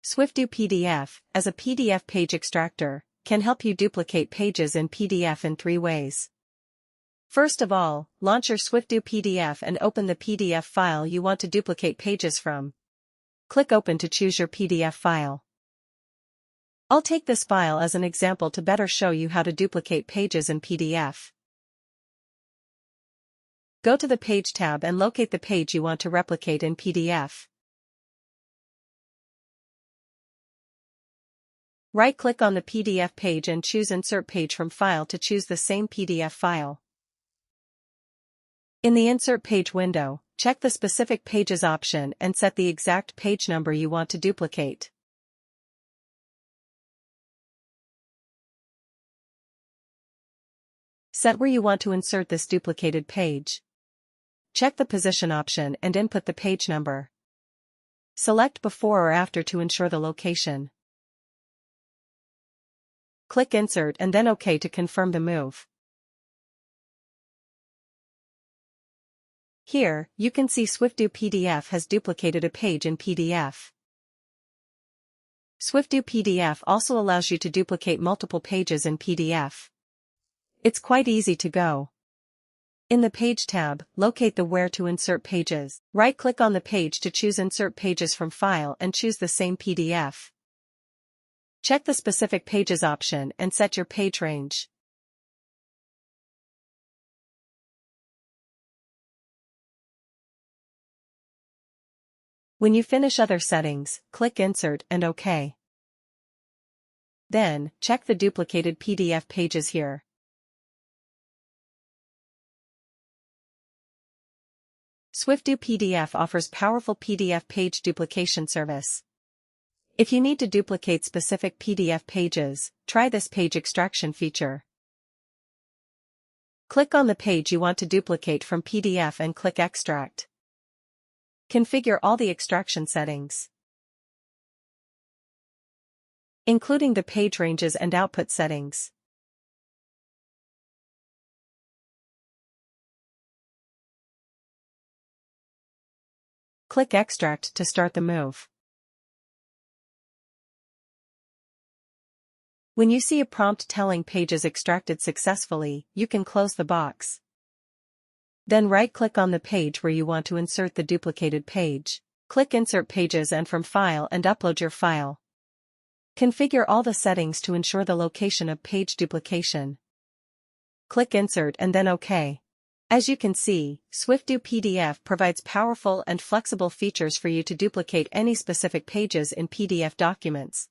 SwifDoo PDF, as a PDF page extractor, can help you duplicate pages in PDF in 3 ways. First of all, launch your SwifDoo PDF and open the PDF file you want to duplicate pages from. Click Open to choose your PDF file. I'll take this file as an example to better show you how to duplicate pages in PDF. Go to the Page tab and locate the page you want to replicate in PDF. Right-click on the PDF page and choose Insert Page from File to choose the same PDF file. In the Insert Page window, check the Specific Pages option and set the exact page number you want to duplicate. Set where you want to insert this duplicated page. Check the Position option and input the page number. Select Before or After to ensure the location. Click Insert and then OK to confirm the move. Here, you can see SwifDoo PDF has duplicated a page in PDF. SwifDoo PDF also allows you to duplicate multiple pages in PDF. It's quite easy to go. In the Page tab, locate the Where to Insert Pages. Right-click on the page to choose Insert Pages from File and choose the same PDF. Check the Specific Pages option and set your page range. When you finish other settings, click Insert and OK. Then, check the duplicated PDF pages here. SwifDoo PDF offers powerful PDF page duplication service. If you need to duplicate specific PDF pages, try this page extraction feature. Click on the page you want to duplicate from PDF and click Extract. Configure all the extraction settings, including the page ranges and output settings. Click Extract to start the move. When you see a prompt telling pages extracted successfully, you can close the box. Then right-click on the page where you want to insert the duplicated page. Click Insert Pages and from File and upload your file. Configure all the settings to ensure the location of page duplication. Click Insert and then OK. As you can see, SwifDoo PDF provides powerful and flexible features for you to duplicate any specific pages in PDF documents.